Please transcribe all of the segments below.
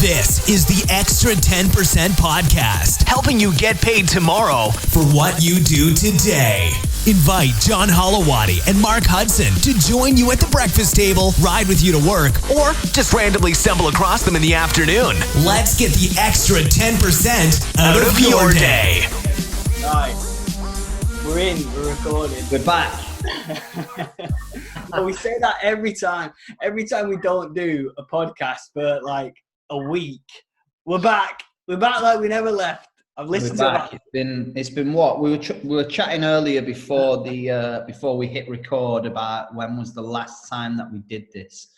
This is the Extra 10% podcast, helping you get paid tomorrow for what you do today. Invite John Holowaty and Mark Hudson to join you at the breakfast table, ride with you to work, or just randomly stumble across them in the afternoon. Let's get the extra 10% out of your day. Right, we're recording. We're back. Well, we say that every time we don't do a podcast for like a week. We're back like we never left. I've listened to that. It's been what we were chatting earlier before we hit record about when was the last time that we did this.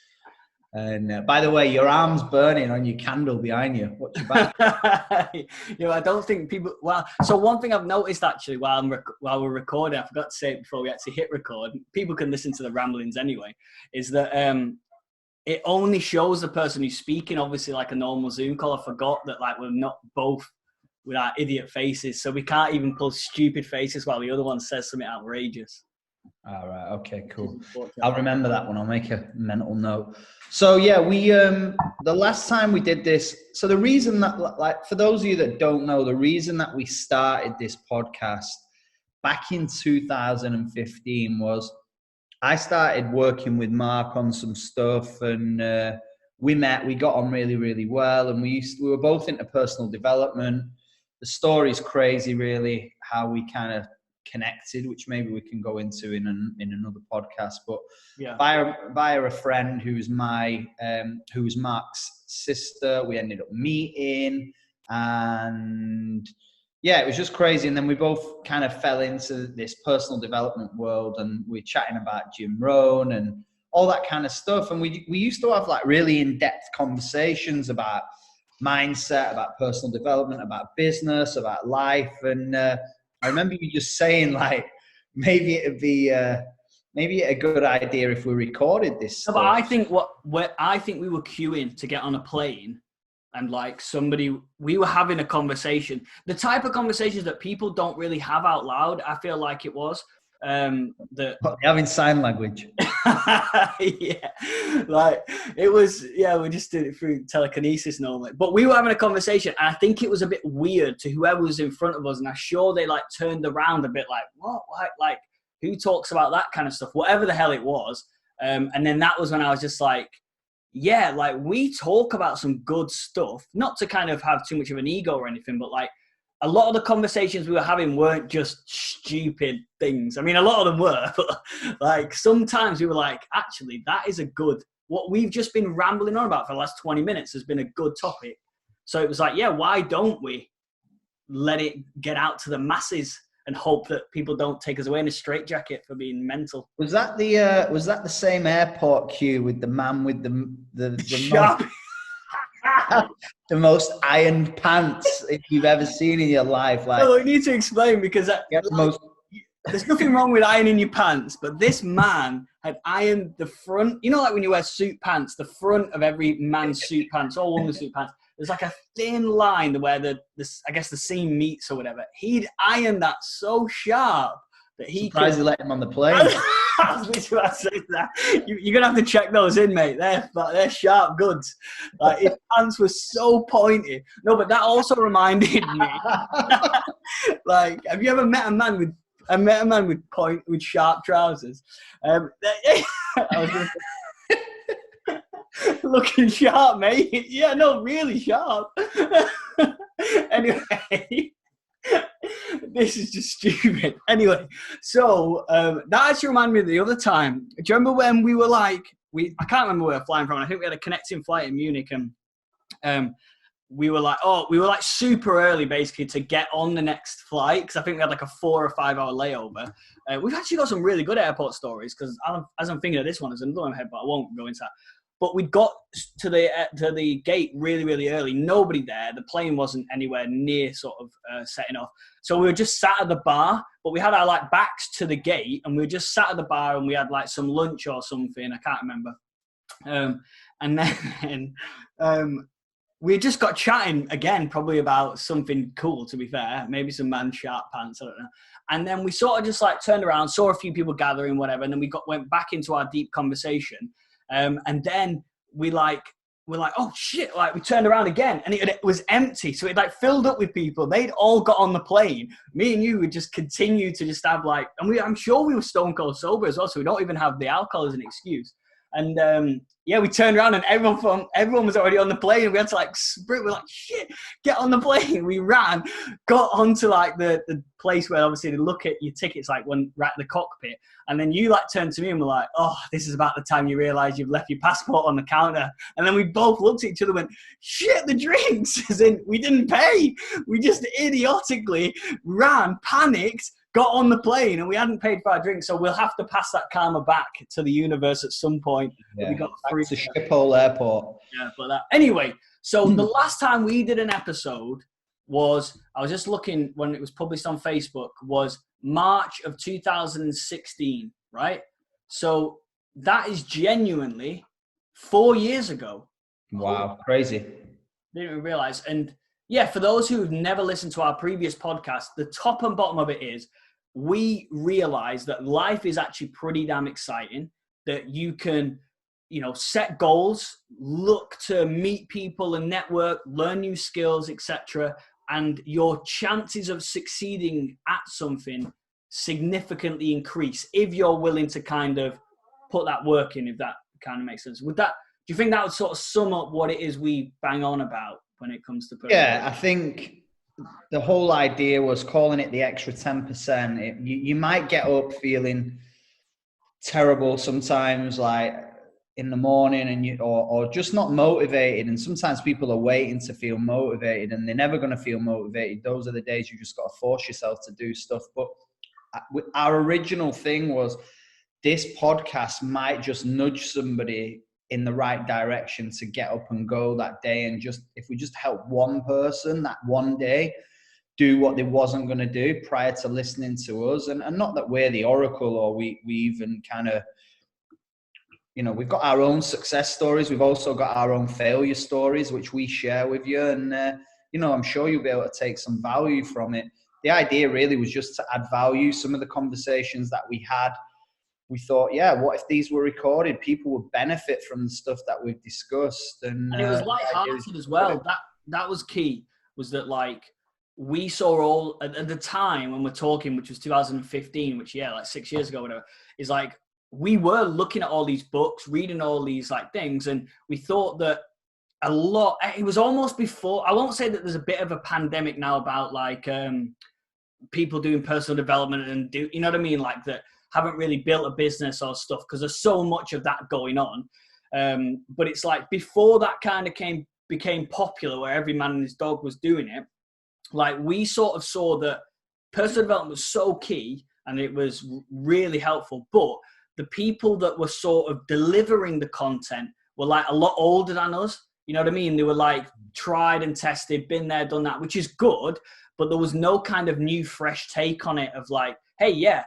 And by the way, your arm's burning on your candle behind you. What's your back? I don't think people. Well, so one thing I've noticed actually while we're recording, I forgot to say it before we actually hit record. People can listen to the ramblings anyway. Is that it only shows the person who's speaking, obviously, like a normal Zoom call. I forgot that like we're not both with our idiot faces, so we can't even pull stupid faces while the other one says something outrageous. All right. Okay. Cool. I'll remember that one. I'll make a mental note. So yeah, we the last time we did this. So the reason that, like, for those of you that don't know, the reason that we started this podcast back in 2015 was I started working with Mark on some stuff, and we got on really, really well, and we were both into personal development. The story's crazy, really, how we kind of connected, which maybe we can go into in another podcast. But yeah, via a friend who's Mark's sister, we ended up meeting, and yeah, it was just crazy. And then we both kind of fell into this personal development world, and we're chatting about Jim Rohn and all that kind of stuff. And we used to have like really in-depth conversations about mindset, about personal development, about business, about life. And I remember you just saying like, maybe it'd be a good idea if we recorded this stuff. But I think I think we were queuing to get on a plane, and like we were having a conversation, the type of conversations that people don't really have out loud. I feel like it was having sign language. Yeah, like it was. Yeah, we just did it through telekinesis normally, but we were having a conversation, and I think it was a bit weird to whoever was in front of us, and I'm sure they like turned around a bit like, what, like who talks about that kind of stuff, whatever the hell it was. And then that was when I was just like, yeah, like we talk about some good stuff, not to kind of have too much of an ego or anything, but like a lot of the conversations we were having weren't just stupid things. I mean, a lot of them were, but like sometimes we were like, actually, that is what we've just been rambling on about for the last 20 minutes has been a good topic. So it was like, yeah, why don't we let it get out to the masses and hope that people don't take us away in a straitjacket for being mental? Was that the same airport queue with the man with the most ironed pants if you've ever seen in your life? Like, well, we need to explain, because there's nothing wrong with ironing your pants, but this man had ironed the front. You know, like when you wear suit pants, the front of every man's suit pants, or woman's suit pants, there's like a thin line where the seam meets or whatever. He'd ironed that so sharp that he surprised he let him on the plane. I was literally about to say that. You're going to have to check those in, mate. They're sharp goods. Like, his pants were so pointy. No, but that also reminded me. Like, have you ever met a man with sharp trousers? I was gonna say, looking sharp, mate. Yeah, no, really sharp. Anyway. This is just stupid. Anyway, so that actually reminded me of the other time. Do you remember when we were like, I can't remember where we were flying from. I think we had a connecting flight in Munich, and we were like super early basically to get on the next flight, because I think we had like a 4 or 5 hour layover. We've actually got some really good airport stories, because as I'm thinking of this one, there's another one in my head, but I won't go into that. But we got to the gate really, really early. Nobody there. The plane wasn't anywhere near sort of setting off. So we were just sat at the bar, but we had our like backs to the gate, and we were just sat at the bar, and we had like some lunch or something. I can't remember. And then we just got chatting again, probably about something cool, to be fair. Maybe some man sharp pants, I don't know. And then we sort of just like turned around, saw a few people gathering, whatever. And then we went back into our deep conversation. And then we like we're like, oh shit, like we turned around again and it was empty. So it like filled up with people. They'd all got on the plane. Me and you would just continue to just have like, and I'm sure we were stone cold sober as well. So we don't even have the alcohol as an excuse. And yeah, we turned around and everyone was already on the plane. And we had to like sprint. We're like, shit, get on the plane. We ran, got onto like the place where obviously they look at your tickets, like when right at the cockpit. And then you like turned to me and were like, oh, this is about the time you realize you've left your passport on the counter. And then we both looked at each other and went, shit, the drinks. As in, we didn't pay. We just idiotically ran, panicked, got on the plane, and we hadn't paid for our drinks. So we'll have to pass that karma back to the universe at some point. Yeah. We got free to Schiphol Airport. Yeah, but that. Anyway, so the last time we did an episode was, I was just looking when it was published on Facebook, was March of 2016, right? So that is genuinely 4 years ago. Wow, crazy. Didn't even realize. And yeah, for those who've never listened to our previous podcast, the top and bottom of it is we realize that life is actually pretty damn exciting, that you can, you know, set goals, look to meet people and network, learn new skills, etc. And your chances of succeeding at something significantly increase if you're willing to kind of put that work in, if that kind of makes sense. Do you think that would sort of sum up what it is we bang on about when it comes to personal? Yeah, I think the whole idea was calling it the extra 10%. You might get up feeling terrible sometimes, like in the morning, and or just not motivated. And sometimes people are waiting to feel motivated, and they're never going to feel motivated. Those are the days you just got to force yourself to do stuff. But our original thing was, this podcast might just nudge somebody in the right direction to get up and go that day. And just, if we just help one person that one day do what they wasn't going to do prior to listening to us, and not that we're the oracle, or we even kind of, you know, we've got our own success stories. We've also got our own failure stories, which we share with you. And, you know, I'm sure you'll be able to take some value from it. The idea really was just to add value. Some of the conversations that we had, we thought, yeah, what if these were recorded? People would benefit from the stuff that we've discussed. And it was lighthearted as well. That was key, was that like we saw all at the time when we're talking, which was 2015, which, yeah, like 6 years ago, whatever, is like, we were looking at all these books, reading all these like things, and we thought that a lot, it was almost before, I won't say that there's a bit of a pandemic now about like people doing personal development and you know what I mean? Like that haven't really built a business or stuff, because there's so much of that going on. But it's like before that kind of became popular, where every man and his dog was doing it, like we sort of saw that personal development was so key and it was really helpful. But the people that were sort of delivering the content were like a lot older than us. You know what I mean? They were like tried and tested, been there, done that, which is good. But there was no kind of new, fresh take on it of like, hey, yeah,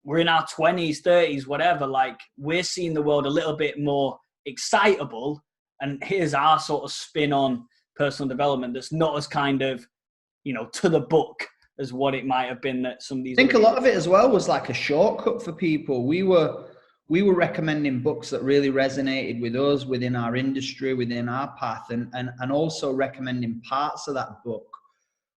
we're in our 20s, 30s, whatever. Like we're seeing the world a little bit more excitable. And here's our sort of spin on personal development that's not as kind of, you know, to the book as what it might have been that some of these. I think a lot of it as well was like a shortcut for people. We were recommending books that really resonated with us, within our industry, within our path, and also recommending parts of that book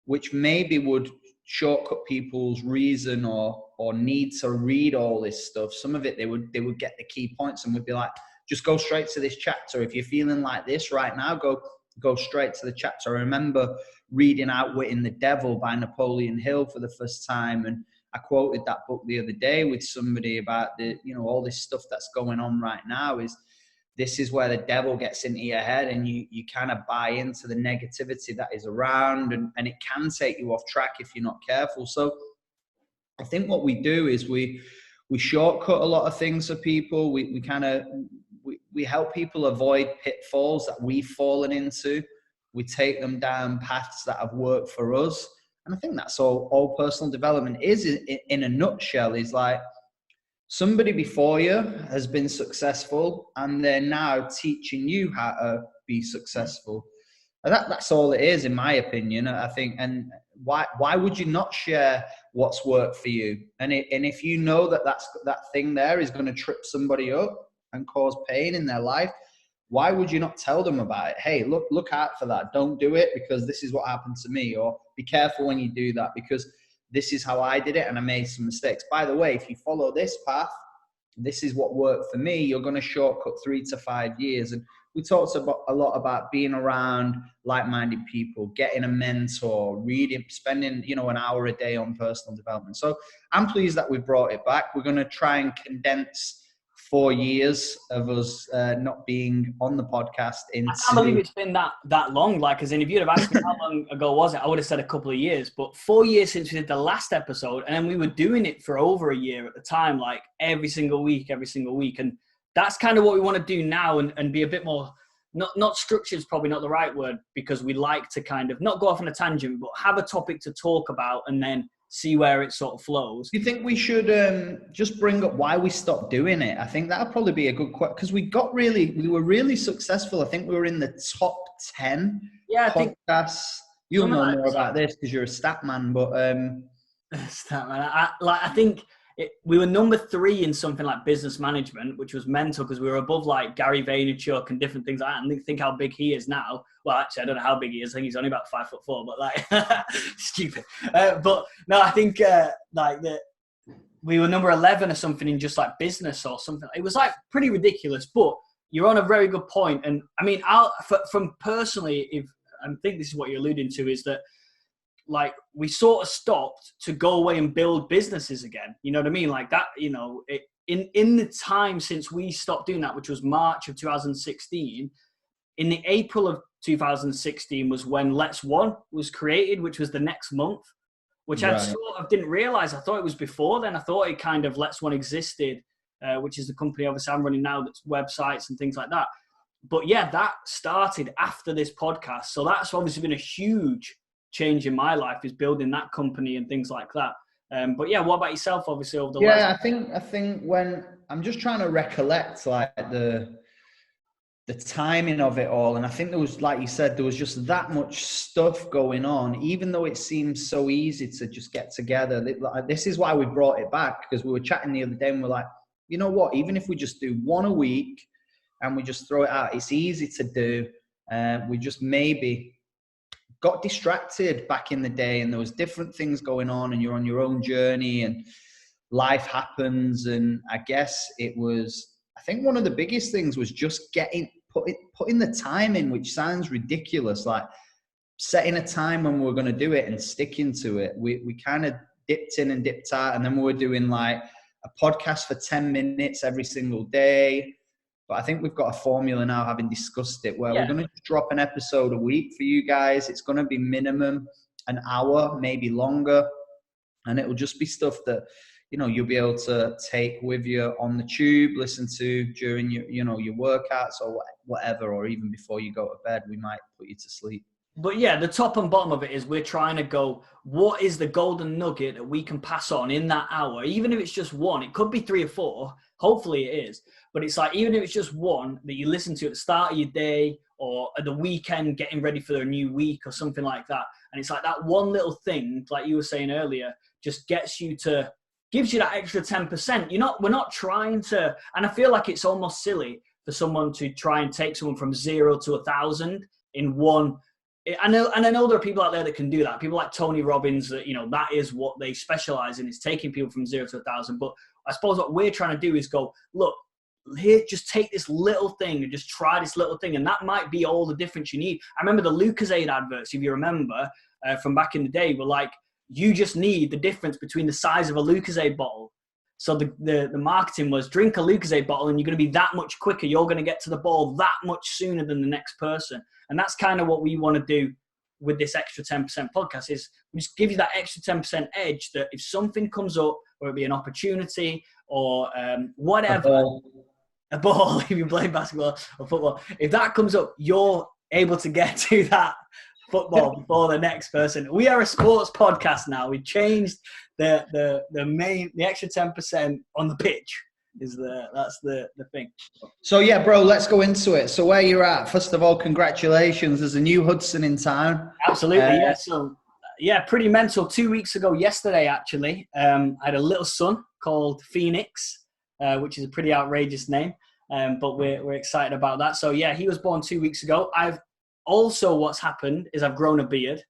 which maybe would shortcut people's reason or need to read all this stuff. Some of it they would get the key points and would be like, just go straight to this chapter. If you're feeling like this right now, go straight to the chapter. I remember reading Outwitting the Devil by Napoleon Hill for the first time, and I quoted that book the other day with somebody about all this stuff that's going on right now. This is where the devil gets into your head, and you kind of buy into the negativity that is around, and it can take you off track if you're not careful. So I think what we do is we shortcut a lot of things for people. We help people avoid pitfalls that we've fallen into. We take them down paths that have worked for us. And I think that's all personal development is in a nutshell, is like somebody before you has been successful and they're now teaching you how to be successful. And that's all it is, in my opinion, I think. And why would you not share what's worked for you? And if you know that that thing there is going to trip somebody up and cause pain in their life, why would you not tell them about it? Hey, look out for that. Don't do it because this is what happened to me, or be careful when you do that because this is how I did it and I made some mistakes. By the way, if you follow this path, this is what worked for me. You're going to shortcut 3 to 5 years. And we talked a lot about being around like-minded people, getting a mentor, reading, spending, an hour a day on personal development. So I'm pleased that we brought it back. We're going to try and condense 4 years of us not being on the podcast into... I can't believe it's been that long. Like, as in, if you'd have asked me how long ago was it, I would have said a couple of years. But 4 years since we did the last episode, and then we were doing it for over a year at the time, like every single week. And that's kind of what we want to do now and be a bit more... Not structured is probably not the right word, because we like to kind of not go off on a tangent, but have a topic to talk about and then see where it sort of flows. Do you think we should just bring up why we stopped doing it? I think that'll probably be a good question, because we were really successful. I think we were in the top 10 podcasts. You'll know more about this because you're a stat man, but... Stat man. I think... we were number 3 in something like business management, which was mental because we were above like Gary Vaynerchuk and different things like that. And think how big he is now. Well, actually, I don't know how big he is. I think he's only about 5'4", but like stupid. But no, I think we were number 11 or something in just like business or something. It was like pretty ridiculous. But you're on a very good point. And I mean, from personally, if I think this is what you're alluding to, is that like we sort of stopped to go away and build businesses again. You know what I mean? Like that, in the time since we stopped doing that, which was March of 2016, in the April of 2016 was when Let's One was created, which was the next month, which I sort of didn't realize. I thought it was before then. I thought it kind of Let's One existed, which is the company obviously I'm running now, that's websites and things like that. But yeah, that started after this podcast. So that's obviously been a huge change in my life, is building that company and things like that. But yeah, what about yourself? Obviously, over the last... I think when I'm just trying to recollect like the timing of it all, and I think there was, like you said, there was just that much stuff going on. Even though it seems so easy to just get together, this is why we brought it back, because we were chatting the other day and we're like, you know what? Even if we just do one a week and we just throw it out, it's easy to do. We just maybe got distracted back in the day, and there was different things going on, and you're on your own journey and life happens. And I guess I think one of the biggest things was just putting the time in, which sounds ridiculous, like setting a time when we're going to do it and sticking to it. We kind of dipped in and dipped out, and then we were doing like a podcast for 10 minutes every single day. But I think we've got a formula now, having discussed it, where we're going to drop an episode a week for you guys. It's going to be minimum an hour, maybe longer. And it will just be stuff that, you'll be able to take with you on the tube, listen to during your workouts or whatever, or even before you go to bed. We might put you to sleep. But yeah, the top and bottom of it is we're trying to go, what is the golden nugget that we can pass on in that hour? Even if it's just one, it could be 3 or 4. Hopefully it is. But it's like, even if it's just one that you listen to at the start of your day or at the weekend, getting ready for a new week or something like that. And it's like that one little thing, like you were saying earlier, just gives you that extra 10%. We're not trying to, and I feel like it's almost silly for someone to try and take someone from 0 to 1,000 in one. I know there are people out there that can do that. People like Tony Robbins, that that is what they specialize in, is taking people from 0 to 1,000. But I suppose what we're trying to do is go, look, here, just take this little thing and just try this little thing, and that might be all the difference you need. I remember the Lucozade adverts, if you remember, from back in the day, were like, you just need the difference between the size of a Lucozade bottle. So the marketing was, drink a Lucozade bottle and you're going to be that much quicker. You're going to get to the ball that much sooner than the next person. And that's kind of what we want to do with this extra 10% podcast, is we just give you that extra 10% edge, that if something comes up, whether it be an opportunity or whatever, a ball, if you play basketball or football, if that comes up, you're able to get to that football before the next person. We are a sports podcast now. We changed the extra 10% on the pitch. That's the thing. So yeah, bro, let's go into it. So where you're at, first of all, congratulations. There's a new Hudson in town. Absolutely, yeah. So yeah, pretty mental. 2 weeks ago, yesterday actually, I had a little son called Phoenix, which is a pretty outrageous name. but we're excited about that. So yeah, he was born 2 weeks ago. What's happened is I've grown a beard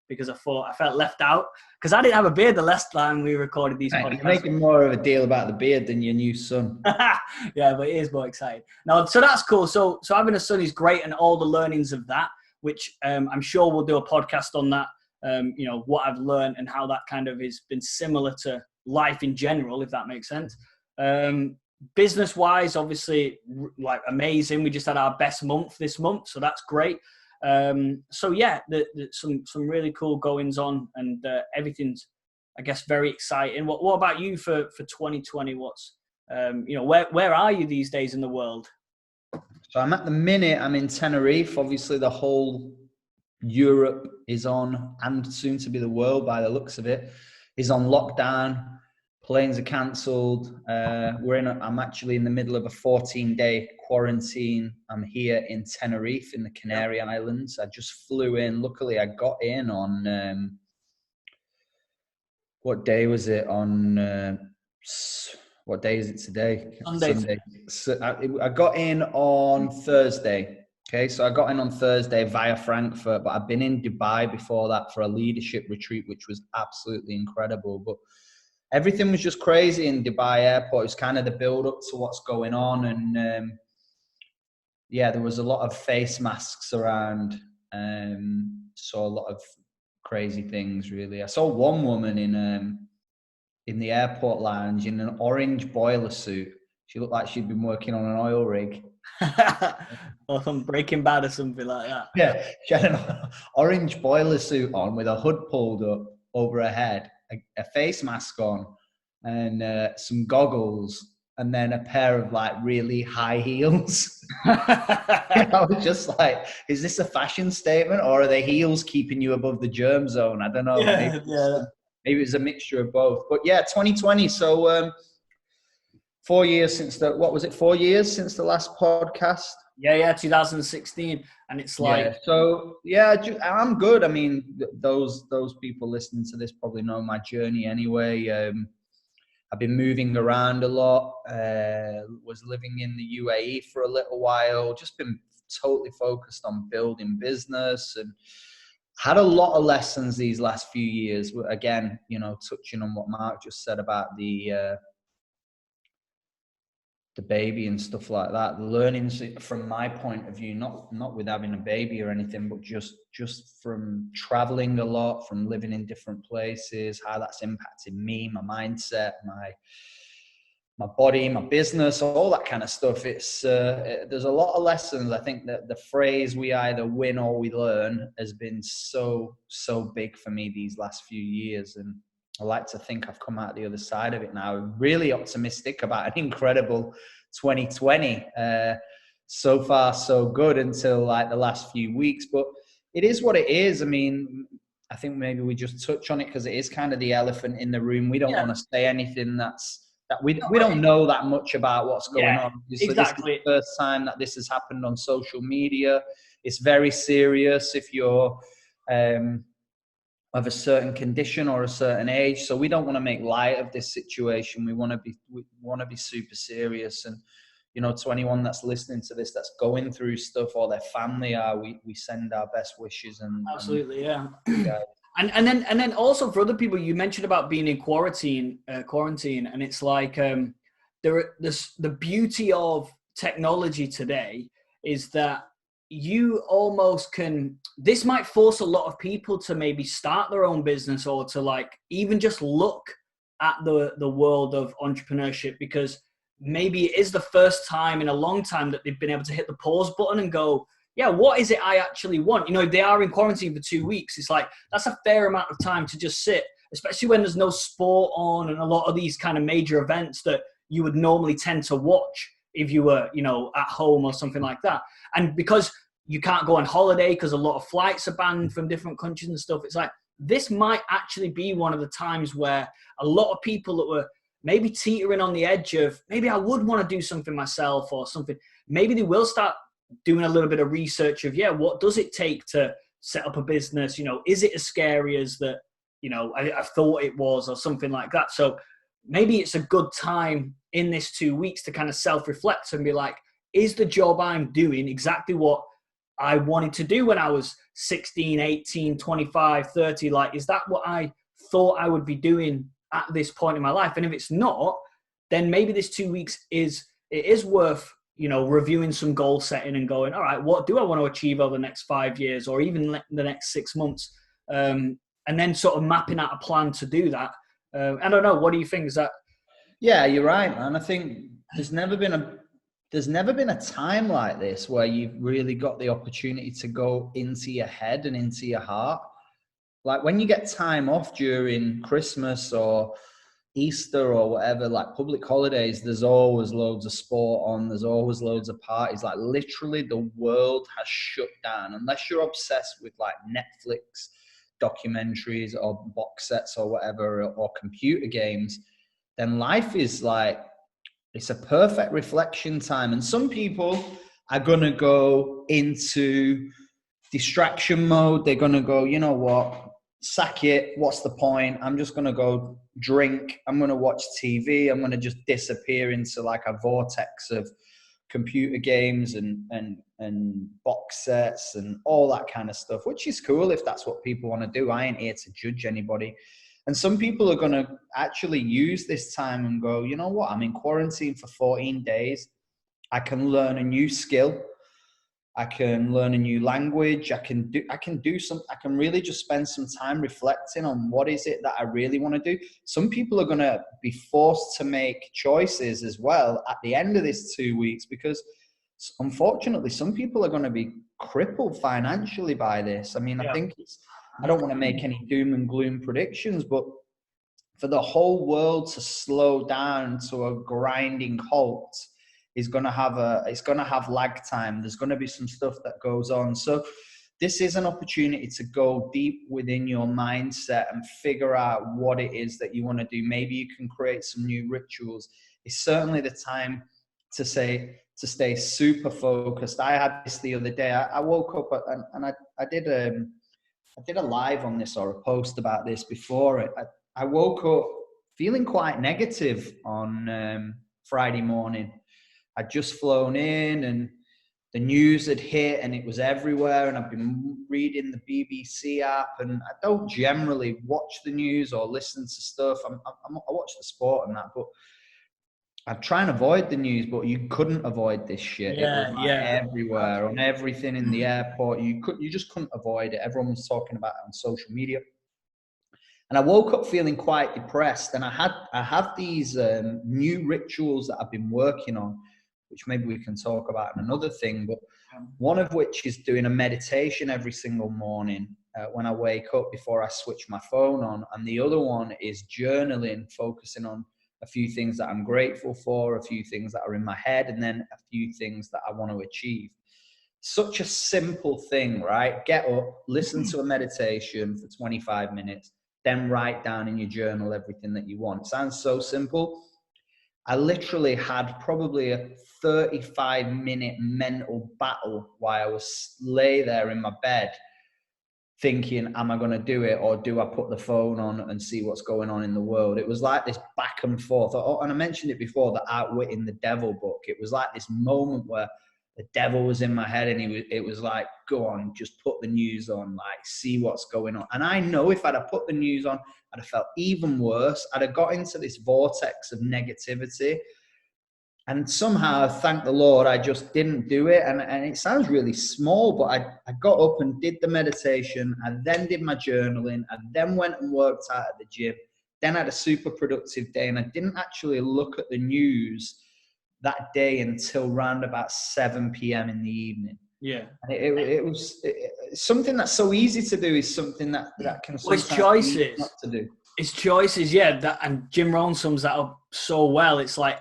because I felt left out because I didn't have a beard the last time we recorded these podcasts. You're making more of a deal about the beard than your new son. Yeah, but it is more exciting. No, so that's cool. So having a son is great, and all the learnings of that, which I'm sure we'll do a podcast on that. What I've learned and how that kind of has been similar to life in general, if that makes sense. Business wise, obviously, like amazing. We just had our best month this month, so that's great. So yeah, some really cool goings on, and everything's, I guess, very exciting. What about you for 2020? What's where are you these days in the world? So I'm in Tenerife. Obviously, the whole Europe is on, and soon to be the world by the looks of it, is on lockdown. Planes are cancelled. I'm actually in the middle of a 14-day quarantine. I'm here in Tenerife in the Canary Islands. I just flew in. Luckily, I got in on, what day was it? What day is it today? Sunday. So I got in on Thursday. Okay, so I got in on Thursday via Frankfurt, but I've been in Dubai before that for a leadership retreat, which was absolutely incredible. But everything was just crazy in Dubai airport. It was kind of the build up to what's going on. And there was a lot of face masks around. Saw a lot of crazy things, really. I saw one woman in the airport lounge in an orange boiler suit. She looked like she'd been working on an oil rig. Or from Breaking Bad or something like that. Yeah, she had an orange boiler suit on with a hood pulled up over her head, a face mask on, and some goggles, and then a pair of like really high heels. I was just like, is this a fashion statement, or are the heels keeping you above the germ zone? I don't know. Maybe it was a mixture of both. But yeah, 2020. So 4 years since 4 years since the last podcast? Yeah, 2016. And it's like... I'm good. I mean, those people listening to this probably know my journey anyway. I've been moving around a lot. Was living in the UAE for a little while. Just been totally focused on building business, and had a lot of lessons these last few years. Again, touching on what Mark just said about the baby and stuff like that. The learnings from my point of view, not with having a baby or anything, but just from traveling a lot, from living in different places, how that's impacted me, my mindset, my body, my business, all that kind of stuff. It's there's a lot of lessons. I think that the phrase "we either win or we learn" has been so big for me these last few years, and I like to think I've come out the other side of it now. Really optimistic about an incredible 2020. So far, so good until like the last few weeks. But it is what it is. I mean, I think maybe we just touch on it because it is kind of the elephant in the room. We don't want to say anything that we don't know that much about what's going on. Obviously, exactly. This is the first time that this has happened on social media. It's very serious if you're of a certain condition or a certain age. So we don't want to make light of this situation. We want to be super serious. And, to anyone that's listening to this, that's going through stuff, or their family we send our best wishes. And absolutely. Yeah. And then also for other people, you mentioned about being in quarantine, and it's like, the beauty of technology today is that you almost can, this might force a lot of people to maybe start their own business, or to like even just look at the world of entrepreneurship, because maybe it is the first time in a long time that they've been able to hit the pause button and go, yeah, what is it I actually want? They are in quarantine for 2 weeks. It's like, that's a fair amount of time to just sit, especially when there's no sport on and a lot of these kind of major events that you would normally tend to watch if you were, at home or something like that. And because you can't go on holiday because a lot of flights are banned from different countries and stuff, it's like, this might actually be one of the times where a lot of people that were maybe teetering on the edge of, maybe I would want to do something myself or something, maybe they will start doing a little bit of research of, what does it take to set up a business? Is it as scary as that, I thought it was, or something like that. So maybe it's a good time in this 2 weeks to kind of self-reflect and be like, is the job I'm doing exactly what I wanted to do when I was 16, 18, 25, 30? Like, is that what I thought I would be doing at this point in my life? And if it's not, then maybe this 2 weeks is worth, reviewing some goal setting and going, all right, what do I want to achieve over the next 5 years or even the next 6 months? And then sort of mapping out a plan to do that. I don't know. What do you think? Is that? Yeah, you're right, man. I think there's never been a time like this where you've really got the opportunity to go into your head and into your heart. Like when you get time off during Christmas or Easter or whatever, like public holidays, there's always loads of sport on. There's always loads of parties. Like literally the world has shut down unless you're obsessed with like Netflix documentaries or box sets or whatever, or computer games. Then life is like, it's a perfect reflection time. And some people are going to go into distraction mode. They're going to go, you know what, sack it. What's the point? I'm just going to go drink. I'm going to watch TV. I'm going to just disappear into like a vortex of computer games and box sets and all that kind of stuff, which is cool if that's what people want to do. I ain't here to judge anybody. And some people are going to actually use this time and go, you know what, I'm in quarantine for 14 days. I can learn a new skill. I can learn a new language. I can really just spend some time reflecting on what is it that I really want to do. Some people are going to be forced to make choices as well at the end of this 2 weeks, because unfortunately, some people are going to be crippled financially by this. I mean, I think I don't want to make any doom and gloom predictions, but for the whole world to slow down to a grinding halt is going to have lag time. There's going to be some stuff that goes on. So this is an opportunity to go deep within your mindset and figure out what it is that you want to do. Maybe you can create some new rituals. It's certainly the time to stay super focused. I had this the other day. I woke up and I did a live on this or a post about this before. I woke up feeling quite negative on Friday morning. I'd just flown in and the news had hit and it was everywhere. And I've been reading the BBC app, and I don't generally watch the news or listen to stuff. I watch the sport and that, but I try and avoid the news, but you couldn't avoid this shit. It was like everywhere, on everything in the airport. You just couldn't avoid it. Everyone was talking about it on social media. And I woke up feeling quite depressed. And I have these new rituals that I've been working on, which maybe we can talk about in another thing. But one of which is doing a meditation every single morning when I wake up before I switch my phone on. And the other one is journaling, focusing on a few things that I'm grateful for, a few things that are in my head, and then a few things that I want to achieve. Such a simple thing, right? Get up, listen to a meditation for 25 minutes, then write down in your journal everything that you want. Sounds so simple. I literally had probably a 35-minute mental battle while I was lay there in my bed thinking, am I going to do it, or do I put the phone on and see what's going on in the world? It was like this back and forth. And I mentioned it before, the Outwitting the Devil book. It was like this moment where the devil was in my head, and it was like, go on, just put the news on, like, see what's going on. And I know if I'd have put the news on, I'd have felt even worse. I'd have got into this vortex of negativity. And somehow, thank the Lord, I just didn't do it. And it sounds really small, but I got up and did the meditation, and then did my journaling, and then went and worked out at the gym. Then I had a super productive day, and I didn't actually look at the news that day until around about 7 p.m. in the evening. Yeah. And it was something that's so easy to do is something that can sometimes it's choices. Not to do. It's choices, yeah. And Jim Rohn sums that up so well. It's like,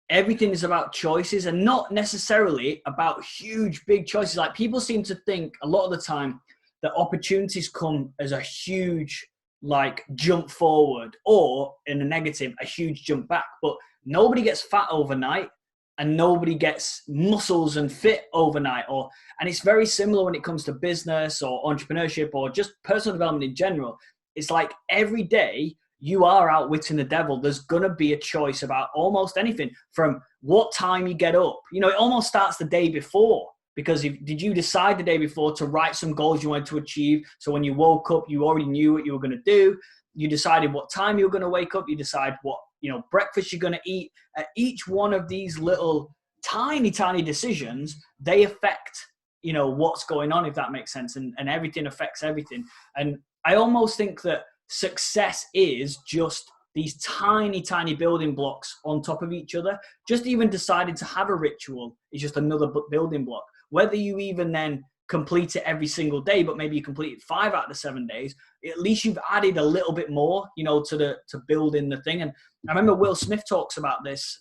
everything is about choices, and not necessarily about huge, big choices. Like, people seem to think a lot of the time that opportunities come as a huge, like, jump forward, or in a negative, a huge jump back. But nobody gets fat overnight, and nobody gets muscles and fit overnight. And it's very similar when it comes to business or entrepreneurship or just personal development in general. It's like every day you are outwitting the devil. There's going to be a choice about almost anything, from what time you get up. You know, it almost starts the day before, because did you decide the day before to write some goals you wanted to achieve? So when you woke up, you already knew what you were going to do. You decided what time you were going to wake up. You decide what, you know, breakfast you're going to eat. Each one of these little tiny, tiny decisions, they affect, you know, what's going on, if that makes sense. And everything affects everything. And I almost think that success is just these tiny, tiny building blocks on top of each other. Just even deciding to have a ritual is just another building block. Whether you even then complete it every single day, but maybe you complete it 5 out of the 7 days, at least you've added a little bit more, you know, to building the thing. And I remember Will Smith talks about this,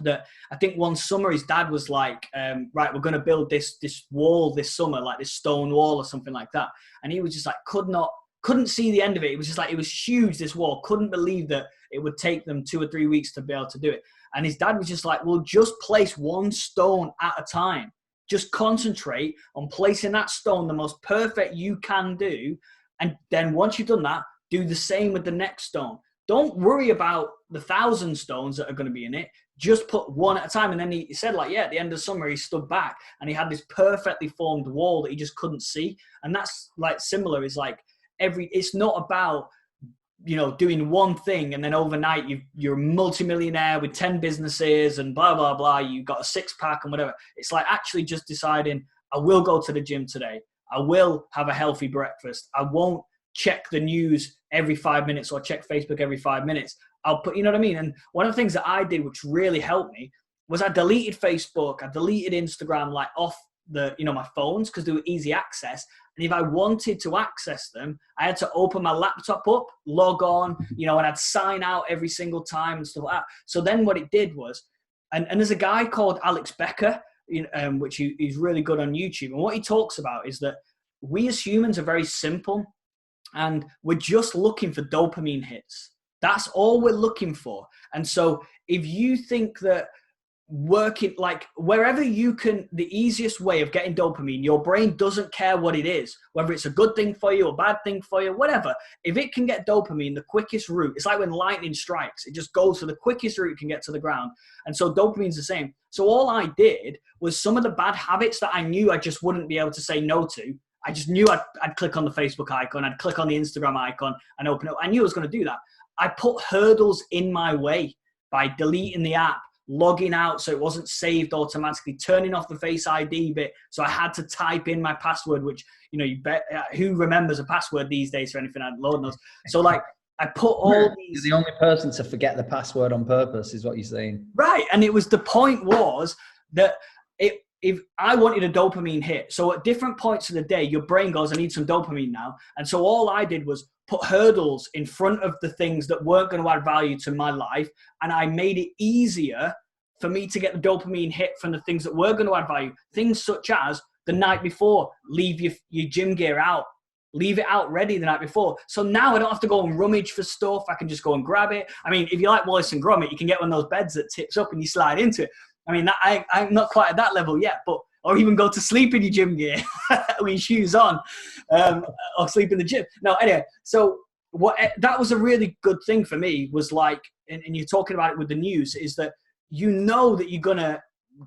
that I think one summer his dad was like, right, we're going to build this wall this summer, like this stone wall or something like that. And he was just like, couldn't see the end of it. It was just like, it was huge, this wall. Couldn't believe that it would take them 2 or 3 weeks to be able to do it. And his dad was just like, well, just place one stone at a time. Just concentrate on placing that stone the most perfect you can do. And then once you've done that, do the same with the next stone. Don't worry about the 1,000 stones that are going to be in it. Just put one at a time. And then he said, like, yeah, at the end of summer, he stood back and he had this perfectly formed wall that he just couldn't see. And that's like similar, is like, it's not about, you know, doing one thing and then overnight you're a multimillionaire with 10 businesses and blah, blah, blah. You've got a 6-pack and whatever. It's like actually just deciding, I will go to the gym today. I will have a healthy breakfast. I won't check the news every 5 minutes or check Facebook every 5 minutes. I'll put, you know what I mean? And one of the things that I did, which really helped me, was I deleted Facebook. I deleted Instagram, like off the, you know, my phones, because they were easy access. And if I wanted to access them, I had to open my laptop up, log on, you know, and I'd sign out every single time and stuff like that. So then what it did was, and there's a guy called Alex Becker, which he's really good on YouTube. And what he talks about is that we as humans are very simple, and we're just looking for dopamine hits. That's all we're looking for. And so if you think that working, like wherever you can, the easiest way of getting dopamine, your brain doesn't care what it is, whether it's a good thing for you or a bad thing for you, whatever. If it can get dopamine, the quickest route, it's like when lightning strikes, it just goes for the quickest route it can get to the ground. And so dopamine's the same. So all I did was some of the bad habits that I knew I just wouldn't be able to say no to. I just knew I'd click on the Facebook icon, I'd click on the Instagram icon and open it. I knew I was going to do that. I put hurdles in my way by deleting the app, logging out so it wasn't saved automatically, turning off the Face ID bit. So I had to type in my password, which, you know, you bet who remembers a password these days for anything? Lord knows. So like I put all these. You're the only person to forget the password on purpose, is what you're saying. Right. And it was, the point was that if I wanted a dopamine hit, so at different points of the day, your brain goes, I need some dopamine now. And so all I did was put hurdles in front of the things that weren't going to add value to my life. And I made it easier for me to get the dopamine hit from the things that were going to add value. Things such as the night before, leave your gym gear out. Leave it out ready the night before. So now I don't have to go and rummage for stuff. I can just go and grab it. I mean, if you like Wallace and Gromit, you can get one of those beds that tips up and you slide into it. I mean, I'm not quite at that level yet, but, or even go to sleep in your gym gear with your shoes on, or sleep in the gym. No, anyway, so that was a really good thing for me, was like, and you're talking about it with the news, is that you know that you're going to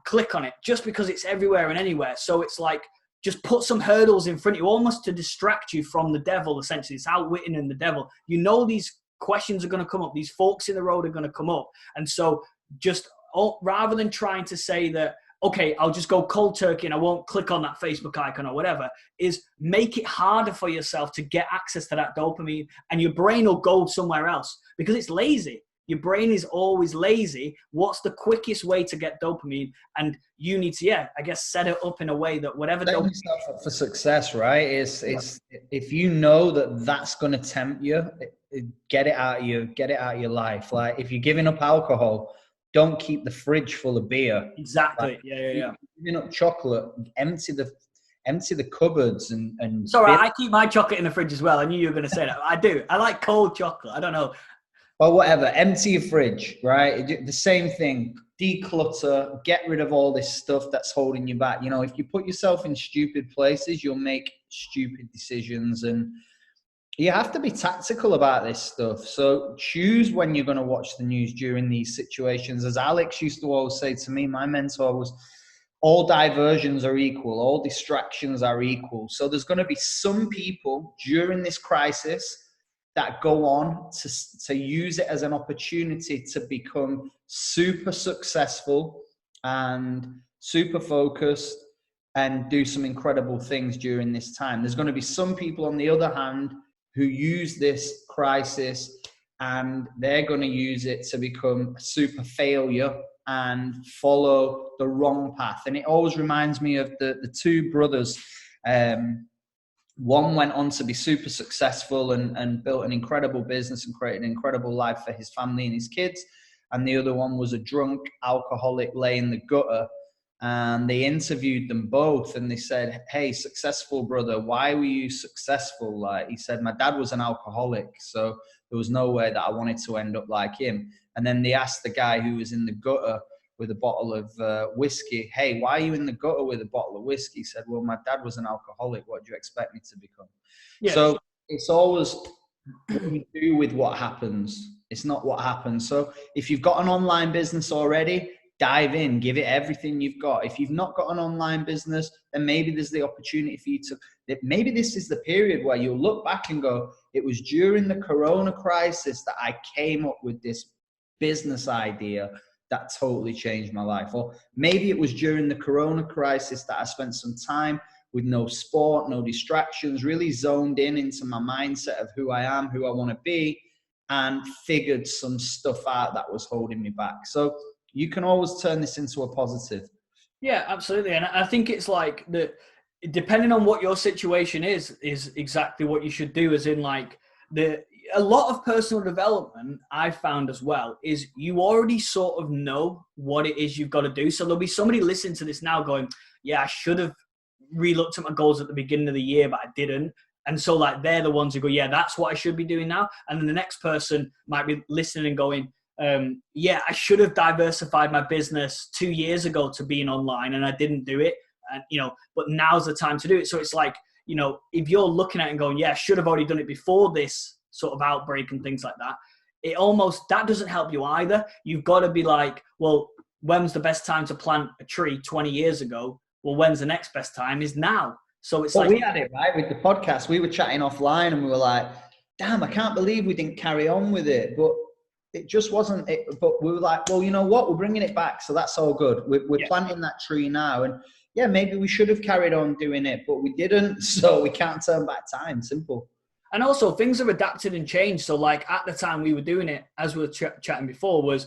click on it just because it's everywhere and anywhere. So it's like, just put some hurdles in front of you, almost to distract you from the devil, essentially. It's outwitting the devil. You know these questions are going to come up. These forks in the road are going to come up. And so just rather than trying to say that, okay, I'll just go cold turkey and I won't click on that Facebook icon or whatever, is make it harder for yourself to get access to that dopamine, and your brain will go somewhere else because it's lazy. Your brain is always lazy. What's the quickest way to get dopamine? And you need to, I guess, set it up in a way that whatever setting yourself up for success, right? It's if you know that that's going to tempt you, get it out of your life. Like if you're giving up alcohol, don't keep the fridge full of beer. Exactly. Like, Yeah. Giving up chocolate, empty the cupboards and. Sorry, I keep my chocolate in the fridge as well. I knew you were going to say that. I do. I like cold chocolate. I don't know. Well, whatever. Empty your fridge, right? The same thing. Declutter. Get rid of all this stuff that's holding you back. You know, if you put yourself in stupid places, you'll make stupid decisions. And You have to be tactical about this stuff. So choose when you're going to watch the news during these situations. As Alex used to always say to me, my mentor was, all diversions are equal, all distractions are equal. So there's going to be some people during this crisis that go on to use it as an opportunity to become super successful and super focused and do some incredible things during this time. There's going to be some people, on the other hand, who use this crisis and they're going to use it to become a super failure and follow the wrong path. And it always reminds me of the two brothers. One went on to be super successful and built an incredible business and created an incredible life for his family and his kids. And the other one was a drunk alcoholic, lay in the gutter. And they interviewed them both and they said, hey, successful brother, why were you successful? Like he said, my dad was an alcoholic, so there was no way that I wanted to end up like him. And then they asked the guy who was in the gutter with a bottle of whiskey, hey, why are you in the gutter with a bottle of whiskey? He said, well, my dad was an alcoholic. What do you expect me to become? Yeah. So it's always what you do with what happens. It's not what happens. So if you've got an online business already, dive in, give it everything you've got. If you've not got an online business, then maybe there's the opportunity for you to, maybe this is the period where you'll look back and go, it was during the Corona crisis that I came up with this business idea that totally changed my life. Or maybe it was during the Corona crisis that I spent some time with no sport, no distractions, really zoned in into my mindset of who I am, who I want to be, and figured some stuff out that was holding me back. So you can always turn this into a positive. Yeah, absolutely. And I think it's like that, depending on what your situation is exactly what you should do. As in, like, a lot of personal development I've found as well is you already sort of know what it is you've got to do. So there'll be somebody listening to this now going, yeah, I should have re-looked at my goals at the beginning of the year, but I didn't. And so, like, they're the ones who go, yeah, that's what I should be doing now. And then the next person might be listening and going, yeah, I should have diversified my business 2 years ago to being online and I didn't do it. And, but now's the time to do it. So it's like, if you're looking at it and going, yeah, I should have already done it before this sort of outbreak and things like that, that doesn't help you either. You've got to be like, well, when's the best time to plant a tree 20 years ago? Well, when's the next best time is now. So it's we had it right with the podcast. We were chatting offline and we were like, damn, I can't believe we didn't carry on with it. But it just wasn't it. But we were like, well, you know what? We're bringing it back. So that's all good. We're planting that tree now. And yeah, maybe we should have carried on doing it, but we didn't. So we can't turn back time. Simple. And also things have adapted and changed. So like at the time we were doing it, as we were chatting before, was,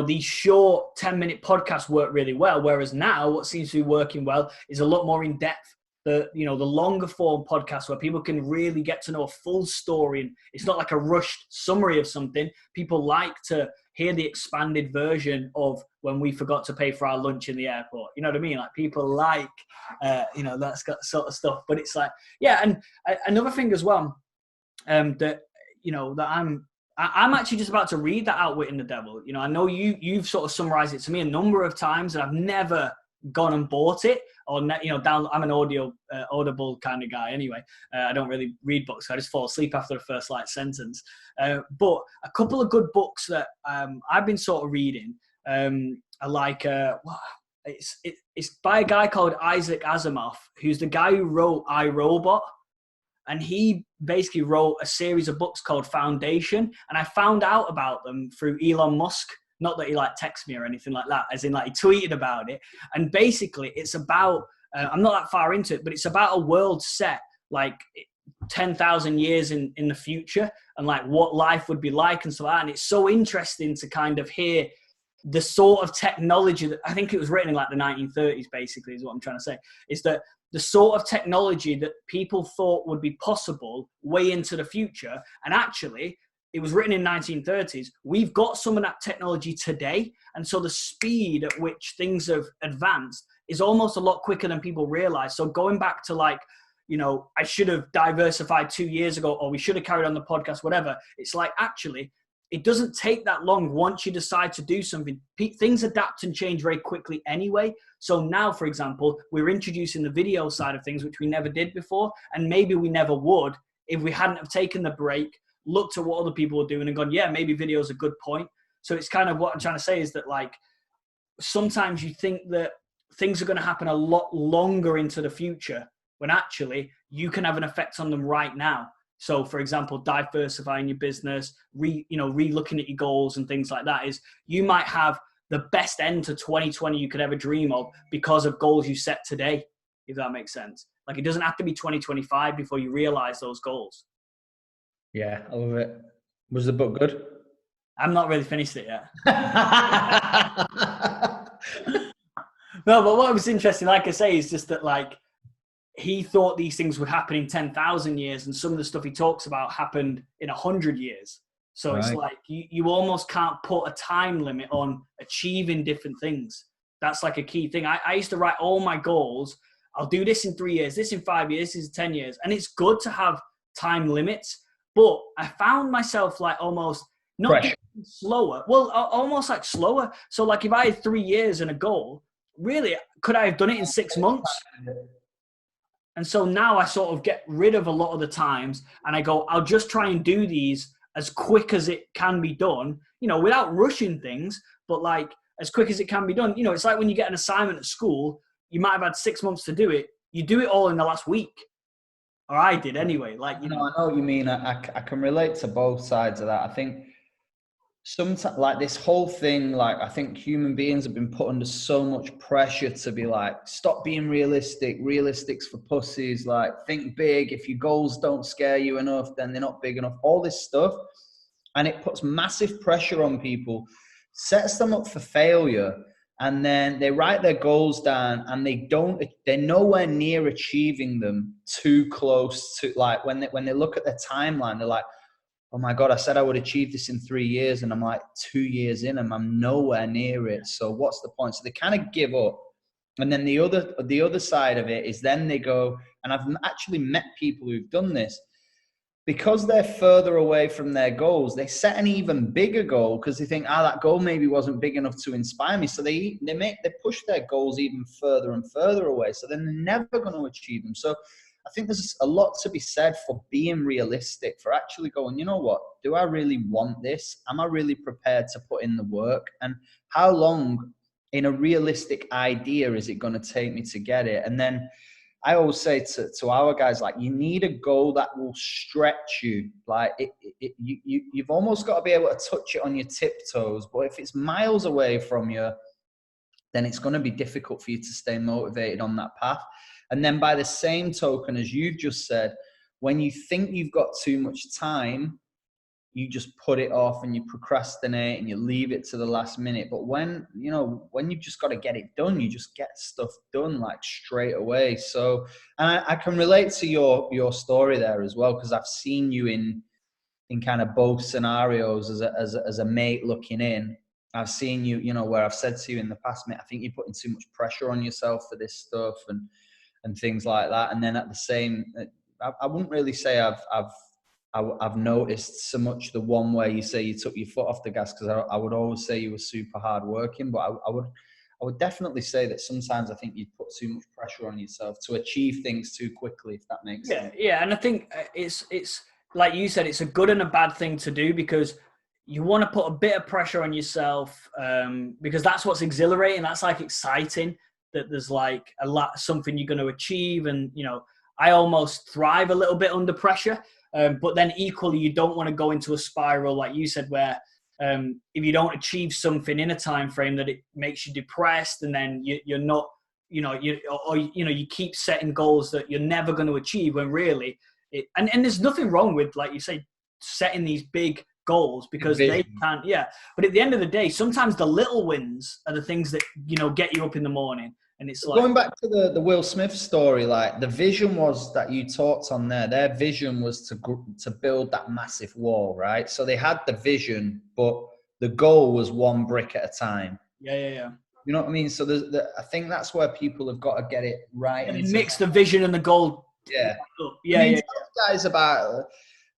these short 10-minute podcasts work really well. Whereas now what seems to be working well is a lot more in depth. The longer form podcasts where people can really get to know a full story. And it's not like a rushed summary of something. People like to hear the expanded version of when we forgot to pay for our lunch in the airport. You know what I mean? Like people like, that sort of stuff. But it's like, yeah. And another thing as well, that I'm actually just about to read that Outwitting the Devil. I know you've sort of summarized it to me a number of times and I've never gone and bought it or I'm an audible kind of guy anyway. I don't really read books. I just fall asleep after the first sentence. But a couple of good books that I've been sort of reading are like it's by a guy called Isaac Asimov, who's the guy who wrote I, Robot. And he basically wrote a series of books called Foundation. And I found out about them through Elon Musk. Not that he texted me or anything like that, as in he tweeted about it. And basically it's about, I'm not that far into it, but it's about a world set 10,000 years in the future and what life would be like and so on. And it's so interesting to kind of hear the sort of technology that I think it was written in the 1930s, basically is what I'm trying to say, is that the sort of technology that people thought would be possible way into the future. And actually, it was written in 1930s. We've got some of that technology today. And so the speed at which things have advanced is almost a lot quicker than people realize. So going back to I should have diversified 2 years ago, or we should have carried on the podcast, whatever. It's actually, it doesn't take that long once you decide to do something. Things adapt and change very quickly anyway. So now, for example, we're introducing the video side of things, which we never did before, and maybe we never would if we hadn't have taken the break, looked at what other people were doing and gone, yeah, maybe video is a good point. So it's kind of what I'm trying to say is that like, sometimes you think that things are going to happen a lot longer into the future when actually you can have an effect on them right now. So for example, diversifying your business, re-looking at your goals and things like that is you might have the best end to 2020 you could ever dream of because of goals you set today, if that makes sense. Like it doesn't have to be 2025 before you realize those goals. Yeah, I love it. Was the book good? I'm not really finished it yet. No, but what was interesting, like I say, is just that like he thought these things would happen in 10,000 years, and some of the stuff he talks about happened in 100 years. So It's like you almost can't put a time limit on achieving different things. That's like a key thing. I used to write all my goals. I'll do this in 3 years, this in 5 years, this in 10 years. And it's good to have time limits, but I found myself like almost not slower. Well, almost like slower. So like if I had 3 years and a goal, really, could I have done it in 6 months? And so now I sort of get rid of a lot of the times and I go, I'll just try and do these as quick as it can be done, without rushing things, but like as quick as it can be done. It's like when you get an assignment at school, you might have had 6 months to do it. You do it all in the last week. Or I did anyway. Like, I know what you mean. I can relate to both sides of that. I think sometimes like this whole thing, like I think human beings have been put under so much pressure to be like, stop being realistic. Realistic's for pussies. Like think big. If your goals don't scare you enough, then they're not big enough. All this stuff. And it puts massive pressure on people, sets them up for failure. And then they write their goals down and they're nowhere near achieving them, too close to like when they look at their timeline, they're like, oh my God, I said I would achieve this in 3 years. And I'm like 2 years in and I'm nowhere near it. So what's the point? So they kind of give up. And then the other side of it is then they go, and I've actually met people who've done this, because they're further away from their goals, they set an even bigger goal because they think, that goal maybe wasn't big enough to inspire me. So they push their goals even further and further away. So then they're never going to achieve them. So I think there's a lot to be said for being realistic, for actually going, you know what, do I really want this? Am I really prepared to put in the work? And how long in a realistic idea is it going to take me to get it? And then I always say to our guys, like, you need a goal that will stretch you. Like you've almost got to be able to touch it on your tiptoes. But if it's miles away from you, then it's going to be difficult for you to stay motivated on that path. And then by the same token, as you've just said, when you think you've got too much time, you just put it off and you procrastinate and you leave it to the last minute. But when you've just got to get it done, you just get stuff done like straight away. So, and I can relate to your story there as well, because I've seen you in kind of both scenarios as a mate looking in. I've seen you, where I've said to you in the past, mate, I think you're putting too much pressure on yourself for this stuff and things like that. And then at the same, I wouldn't really say I've noticed so much the one where you say you took your foot off the gas, because I would always say you were super hard working, but I would definitely say that sometimes I think you put too much pressure on yourself to achieve things too quickly, if that makes sense. Yeah, and I think it's like you said, it's a good and a bad thing to do, because you want to put a bit of pressure on yourself, because that's what's exhilarating. That's like exciting, that there's like something you're going to achieve. And, I almost thrive a little bit under pressure. But then equally, you don't want to go into a spiral, like you said, where if you don't achieve something in a time frame, that it makes you depressed, and then you're not, you keep setting goals that you're never going to achieve, when really and there's nothing wrong with, like you say, setting these big goals, because they can't. Yeah, but at the end of the day, sometimes the little wins are the things that get you up in the morning. And it's like, going back to the Will Smith story, like the vision was that you talked on there. Their vision was to build that massive wall, right? So they had the vision, but the goal was one brick at a time. Yeah. You know what I mean? So I think that's where people have got to get it right. And mix the vision and the goal. Yeah. Yeah. Tell guys about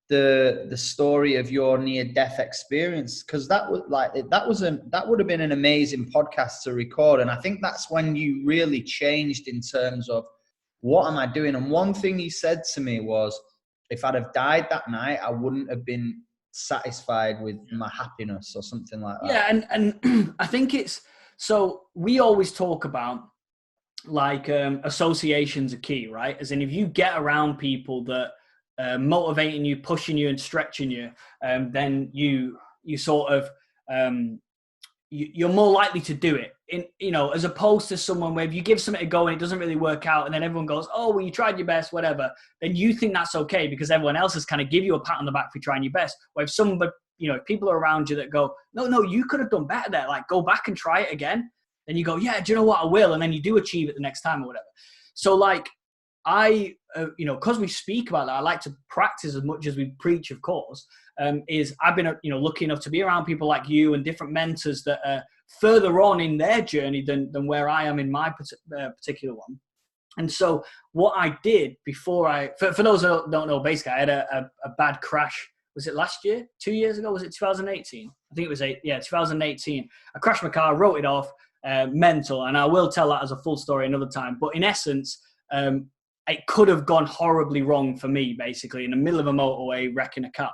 the story of your near-death experience, because that would have been an amazing podcast to record. And I think that's when you really changed in terms of, what am I doing? And one thing he said to me was, if I'd have died that night, I wouldn't have been satisfied with my happiness or something like that. Yeah, and I think it's, so we always talk about like associations are key, right? As in, if you get around people that motivating you, pushing you, and stretching you, then you sort of you're more likely to do it. As opposed to someone where if you give something a go and it doesn't really work out, and then everyone goes, "Oh, well, you tried your best, whatever," then you think that's okay because everyone else has kind of give you a pat on the back for trying your best. Where if somebody, if people are around you that go, "No, you could have done better there. Like, go back and try it again." Then you go, "Yeah, do you know what? I will," and then you do achieve it the next time or whatever. So like, I, because we speak about that, I like to practice as much as we preach, of course. Is I've been, lucky enough to be around people like you and different mentors that are further on in their journey than where I am in my particular one. And so what I did before for those that don't know, basically I had a bad crash. Was it last year? 2 years ago? Was it 2018? I think it was 2018. I crashed my car, wrote it off, mental. And I will tell that as a full story another time. But in essence, it could have gone horribly wrong for me, basically, in the middle of a motorway, wrecking a car.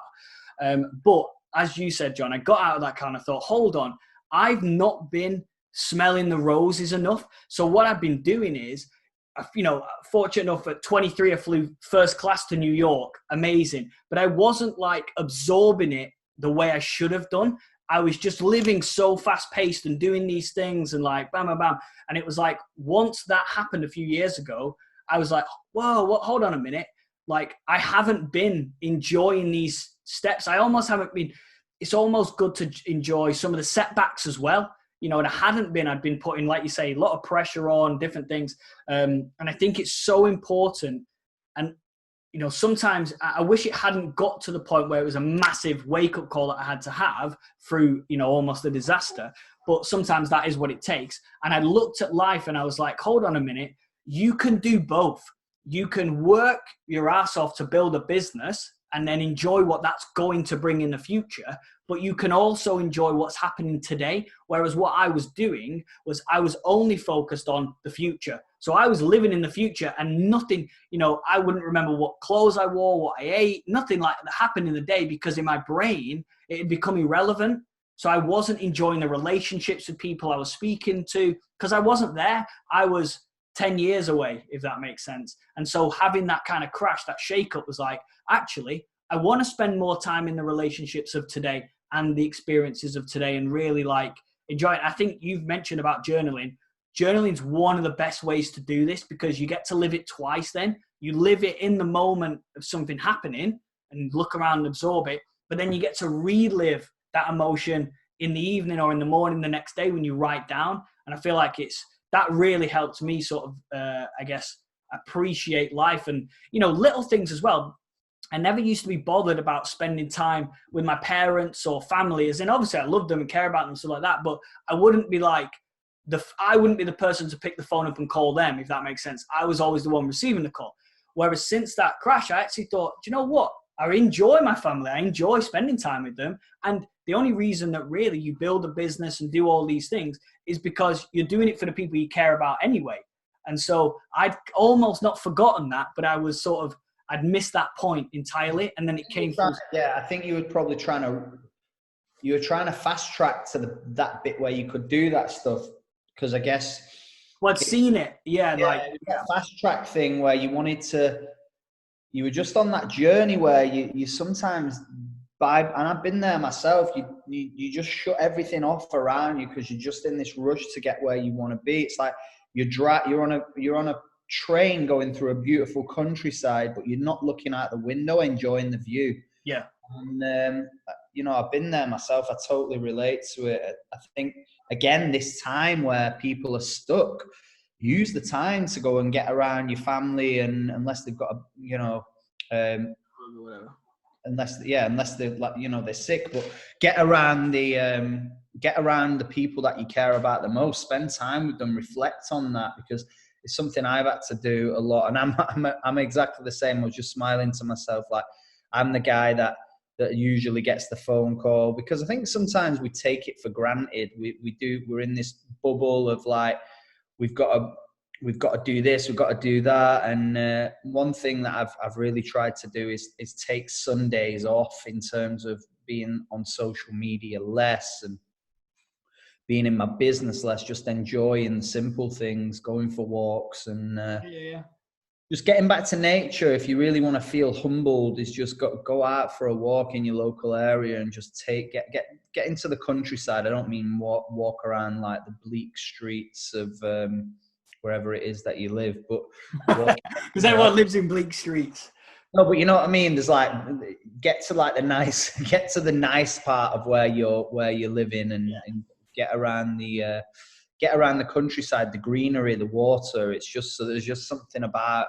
But as you said, John, I got out of that car and I thought, hold on, I've not been smelling the roses enough. So what I've been doing is, fortunate enough at 23, I flew first class to New York. Amazing. But I wasn't like absorbing it the way I should have done. I was just living so fast paced and doing these things and like bam, bam, bam. And it was like, once that happened a few years ago, I was like, whoa, hold on a minute. Like, I haven't been enjoying these steps. I almost haven't been, it's almost good to enjoy some of the setbacks as well. And I hadn't been, I'd been putting, like you say, a lot of pressure on different things. And I think it's so important. And, sometimes I wish it hadn't got to the point where it was a massive wake-up call that I had to have through, almost a disaster. But sometimes that is what it takes. And I looked at life and I was like, hold on a minute. You can do both. You can work your ass off to build a business and then enjoy what that's going to bring in the future. But you can also enjoy what's happening today. Whereas what I was doing was I was only focused on the future. So I was living in the future and nothing, I wouldn't remember what clothes I wore, what I ate, nothing like that happened in the day because in my brain, it had become irrelevant. So I wasn't enjoying the relationships with people I was speaking to because I wasn't there. I was 10 years away, if that makes sense. And so having that kind of crash, that shake-up was like, actually, I want to spend more time in the relationships of today and the experiences of today and really like enjoy it. I think you've mentioned about journaling. Journaling's one of the best ways to do this because you get to live it twice then. You live it in the moment of something happening and look around and absorb it, but then you get to relive that emotion in the evening or in the morning the next day when you write down. And I feel like that really helped me sort of, appreciate life and, little things as well. I never used to be bothered about spending time with my parents or family, as in obviously I love them and care about them and stuff like that, but I wouldn't be like, I wouldn't be the person to pick the phone up and call them, if that makes sense. I was always the one receiving the call. Whereas since that crash, I actually thought, do you know what? I enjoy my family. I enjoy spending time with them. And the only reason that really you build a business and do all these things is because you're doing it for the people you care about anyway. And so I'd almost not forgotten that, but I was sort of, I'd missed that point entirely. And then it came through. Yeah, I think you were probably trying to fast track to that bit where you could do that stuff. Because I guess... Well, I'd seen it. Yeah. Fast track thing where you wanted to... You were just on that journey where you sometimes... and I've been there myself, you just shut everything off around you because you're just in this rush to get where you want to be. It's like you're on a train going through a beautiful countryside, but you're not looking out the window enjoying the view. Yeah. And I've been there myself. I totally relate to it. I think again, this time where people are stuck, use the time to go and get around your family, and unless they've got whatever. Unless they're like, they're sick, but get around the people that you care about the most. Spend time with them, reflect on that, because it's something I've had to do a lot. And I'm exactly the same. I was just smiling to myself, like I'm the guy that usually gets the phone call, because I think sometimes we take it for granted. We're in this bubble of like, we've got we've got to do this, we've got to do that. And one thing that I've really tried to do is take Sundays off in terms of being on social media less and being in my business less, just enjoying the simple things, going for walks and just getting back to nature. If you really want to feel humbled, is just go out for a walk in your local area and just get into the countryside. I don't mean walk around like the bleak streets of wherever it is that you live, but because everyone lives in bleak streets. No, but you know what I mean. There's like get to the nice part of where you're living and get around the countryside, the greenery, the water. It's just so there's just something about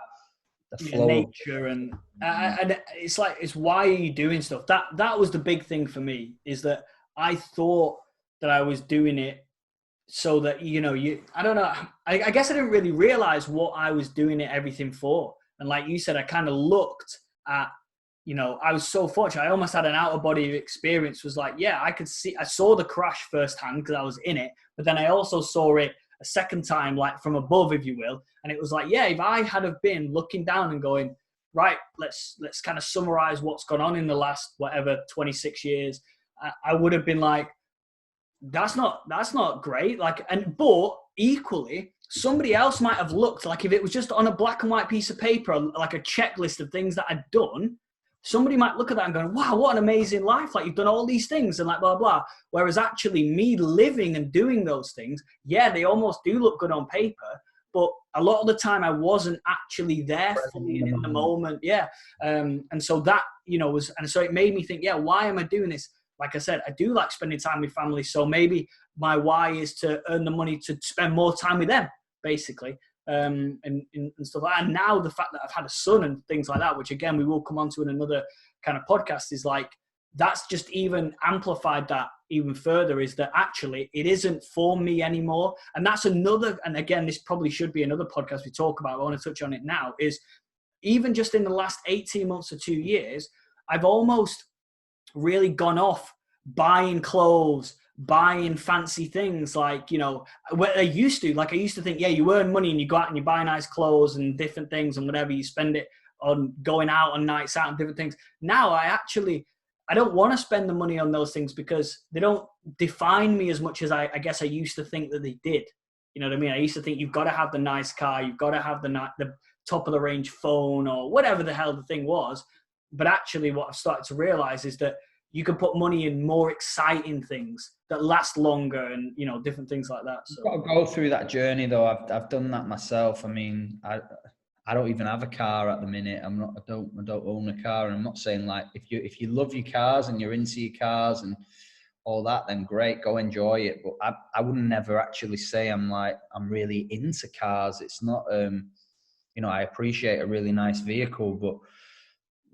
the flow, nature, and it's like, it's why are you doing stuff? That was the big thing for me, is that I thought that I was doing it so that I don't know. I guess I didn't really realize what I was doing it everything for. And like you said, I kind of looked at, I was so fortunate. I almost had an out of body experience. Was like, yeah, I saw the crash firsthand because I was in it, but then I also saw it a second time, like from above, if you will. And it was like, yeah, if I had have been looking down and going, right, let's kind of summarize what's gone on in the last, 26 years, I would have been like, that's not great. But equally, somebody else might have looked, like if it was just on a black and white piece of paper, like a checklist of things that I'd done, somebody might look at that and go, wow, what an amazing life. Like, you've done all these things and like blah, blah. Whereas actually me living and doing those things, yeah, they almost do look good on paper, but a lot of the time I wasn't actually there fully in the moment. Yeah. And so that, and so it made me think, yeah, why am I doing this? Like I said, I do like spending time with family. So maybe my why is to earn the money to spend more time with them, basically. And stuff like that. And now the fact that I've had a son and things like that, which again, we will come on to in another kind of podcast, is like, that's just even amplified that even further, is that actually it isn't for me anymore. And that's another, and again, this probably should be another podcast we talk about. I want to touch on it now, is even just in the last 18 months or 2 years, I've almost really gone off buying clothes, buying fancy things, like, what I used to think, yeah, you earn money and you go out and you buy nice clothes and different things and whatever, you spend it on going out on nights out and different things. Now I don't want to spend the money on those things because they don't define me as much as I guess I used to think that they did. You know what I mean? I used to think you've got to have the nice car, you've got to have the top of the range phone or whatever the hell the thing was. But actually what I've started to realize is that you can put money in more exciting things that last longer and, different things like that. So you've got to go through that journey though. I've done that myself. I mean, I don't even have a car at the minute. I don't own a car. And I'm not saying like, if you love your cars and you're into your cars and all that, then great, go enjoy it. But I wouldn't never actually say I'm really into cars. It's not, I appreciate a really nice vehicle, but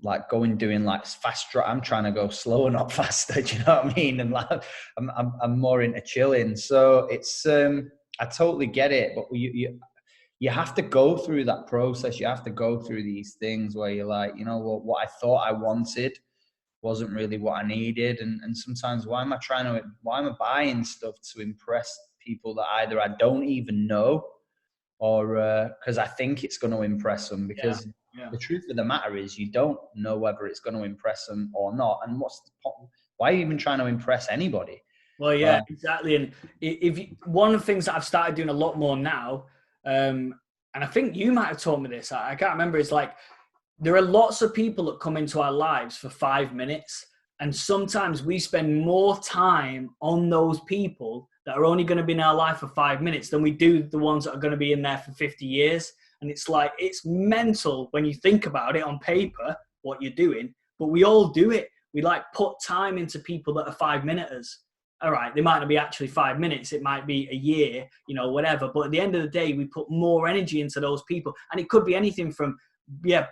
like doing like fast drive, I'm trying to go slower, not faster. Do you know what I mean? And like, I'm more into chilling. So it's, I totally get it, but you have to go through that process. You have to go through these things where you're like, what I thought I wanted wasn't really what I needed. And sometimes why am I buying stuff to impress people that either I don't even know or because I think it's going to impress them, because the truth of the matter is you don't know whether it's going to impress them or not. And why are you even trying to impress anybody? Well, yeah, exactly. And one of the things that I've started doing a lot more now, and I think you might have told me this, I can't remember, it's like, there are lots of people that come into our lives for 5 minutes. And sometimes we spend more time on those people that are only going to be in our life for 5 minutes than we do the ones that are going to be in there for 50 years. And it's like, it's mental when you think about it on paper, what you're doing, but we all do it. We like put time into people that are 5 minuters. All right, they might not be actually 5 minutes. It might be a year, whatever. But at the end of the day, we put more energy into those people. And it could be anything from,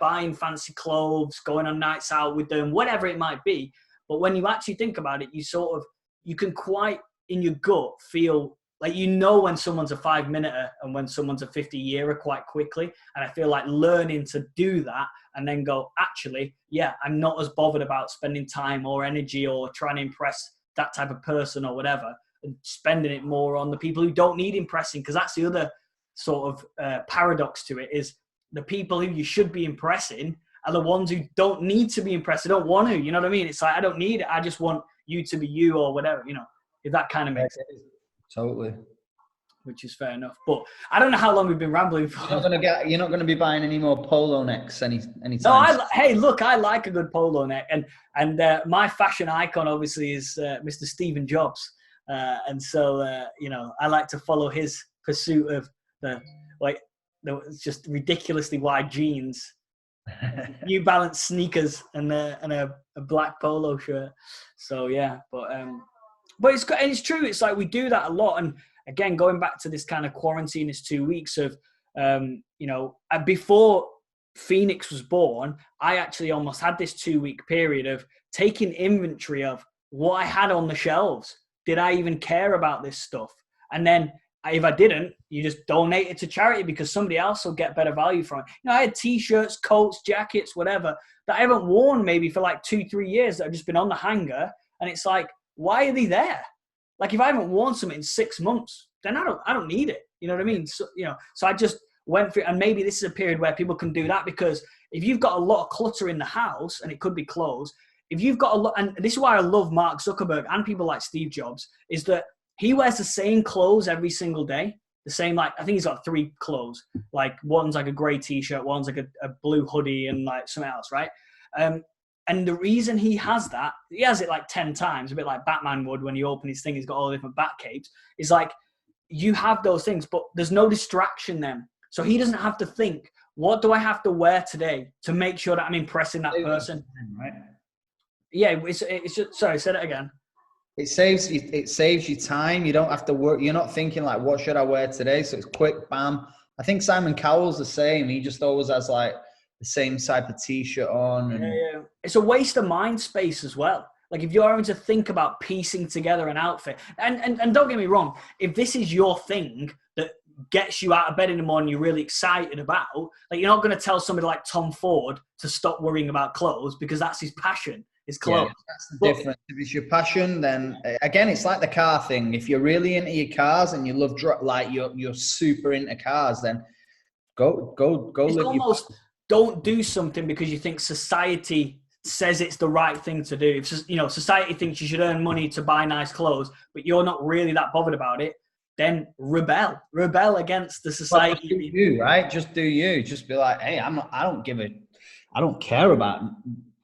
buying fancy clothes, going on nights out with them, whatever it might be. But when you actually think about it, you can quite in your gut feel like, when someone's a 5 minuter and when someone's a 50-yearer quite quickly. And I feel like learning to do that and then go, actually, I'm not as bothered about spending time or energy or trying to impress that type of person or whatever, and spending it more on the people who don't need impressing. Because that's the other sort of paradox to it is the people who you should be impressing are the ones who don't need to be impressed. They don't want to, you know what I mean? It's like, I don't need it. I just want you to be you or whatever, you know, if that kind of makes sense. Totally. Which is fair enough. But I don't know how long we've been rambling for. You're not gonna be buying any more polo necks anytime. No, hey, look, I like a good polo neck, and my fashion icon obviously is Mr. Stephen Jobs, and so you know, I like to follow his pursuit of the just ridiculously wide jeans, New Balance sneakers, and a black polo shirt. So yeah, but it's true. It's like we do that a lot, and again, going back to this kind of quarantine, this 2 weeks of, you know, before Phoenix was born, I actually almost had this 2 week period of taking inventory of what I had on the shelves. Did I even care about this stuff? And then if I didn't, you just donate it to charity because somebody else will get better value from it. You know, I had t-shirts, coats, jackets, whatever that I haven't worn maybe for like 2-3 years that have just been on the hanger. And it's like, why are they there? Like if I haven't worn something in 6 months, then I don't need it. You know what I mean? So, you know, so I just went through, and maybe this is a period where people can do that, because if you've got a lot of clutter in the house, and it could be clothes, if you've got a lot, and this is why I love Mark Zuckerberg and people like Steve Jobs, is that he wears the same clothes every single day. The same, like, I think he's got 3 clothes. Like one's like a gray t-shirt, one's like a blue hoodie, and like something else, right? And the reason he has that, he has it like 10 times, a bit like Batman would when you open his thing, he's got all the different bat capes. It's like, you have those things, but there's no distraction then. So he doesn't have to think, what do I have to wear today to make sure that I'm impressing that person? Right? Yeah, it's just, sorry, say that again. It saves you time. You don't have to work. You're not thinking like, what should I wear today? So it's quick, bam. I think Simon Cowell's the same. He just always has like the same type of t-shirt on. And yeah. It's a waste of mind space as well. Like if you're having to think about piecing together an outfit, and don't get me wrong, if this is your thing that gets you out of bed in the morning, you're really excited about, like you're not going to tell somebody like Tom Ford to stop worrying about clothes because that's his passion, his clothes. Yeah, that's the difference. If it's your passion, then again, it's like the car thing. If you're really into your cars and you love like you're super into cars, then go It's live almost don't do something because you think society says it's the right thing to do. It's just, you know, society thinks you should earn money to buy nice clothes, but you're not really that bothered about it. Then rebel against the society. Just do you, right? Just do you. Just be like, hey, I don't care about,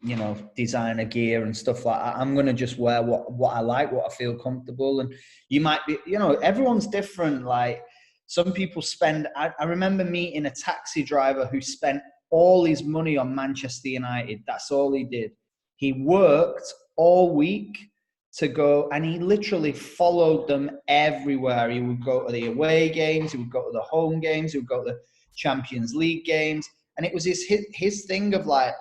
you know, designer gear and stuff like that. I'm gonna just wear what I like, what I feel comfortable. And you might be, you know, everyone's different. Like some people spend. I remember meeting a taxi driver who spent all his money on Manchester United. That's all he did. He worked all week to go, and he literally followed them everywhere. He would go to the away games, he would go to the home games, he would go to the Champions League games. And it was his thing of like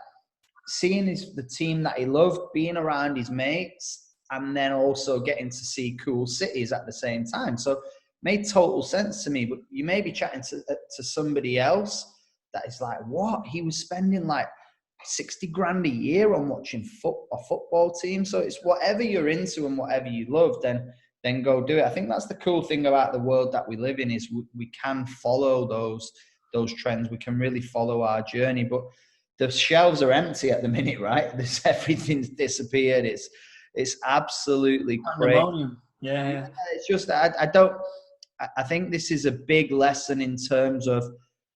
seeing the team that he loved, being around his mates, and then also getting to see cool cities at the same time. So it made total sense to me. But you may be chatting to somebody else that is like, what? He was spending like 60 grand a year on watching a football team. So it's whatever you're into and whatever you love, then go do it. I think that's the cool thing about the world that we live in, is we can follow those trends. We can really follow our journey. But the shelves are empty at the minute, right? Everything's disappeared. It's absolutely crazy. Yeah. It's just I think this is a big lesson in terms of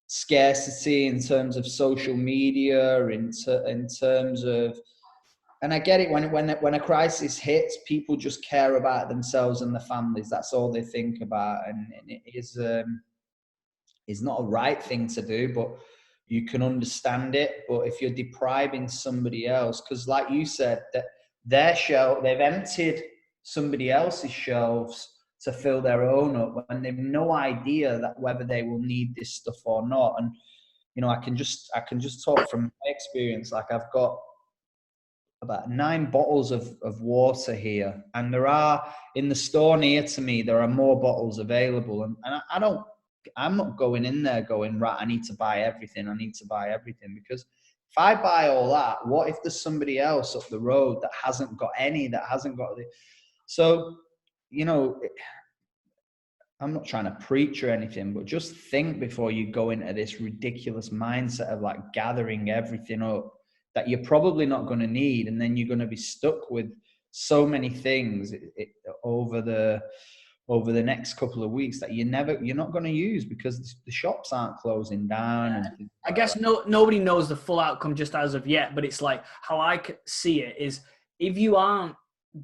scarcity, in terms of social media, in terms of, and I get it, when a crisis hits, people just care about themselves and their families. That's all they think about, and it is not a right thing to do, but you can understand it. But if you're depriving somebody else, because like you said, that they've emptied somebody else's shelves to fill their own up, when they've no idea that whether they will need this stuff or not. And you know, I can just talk from my experience. Like I've got about 9 bottles of water here, and there are, in the store near to me, there are more bottles available, and I'm not going in there going, right, I need to buy everything, because if I buy all that, what if there's somebody else up the road that hasn't got any, that hasn't got the, so, you know, I'm not trying to preach or anything, but just think before you go into this ridiculous mindset of like gathering everything up that you're probably not going to need. And then you're going to be stuck with so many things over the next couple of weeks that you're not going to use because the shops aren't closing down. And I guess nobody knows the full outcome just as of yet, but it's like how I see it is if you aren't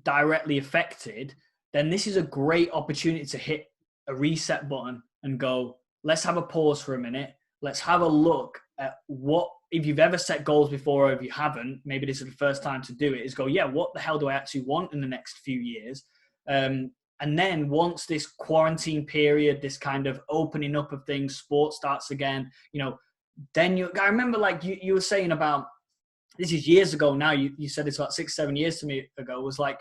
directly affected, then this is a great opportunity to hit a reset button and go, let's have a pause for a minute. Let's have a look at what, if you've ever set goals before, or if you haven't, maybe this is the first time to do it, is go, yeah, what the hell do I actually want in the next few years? And then once this quarantine period, this kind of opening up of things, sport starts again, then I remember like you were saying about, this is years ago now, you said this about 6-7 years to me ago, was like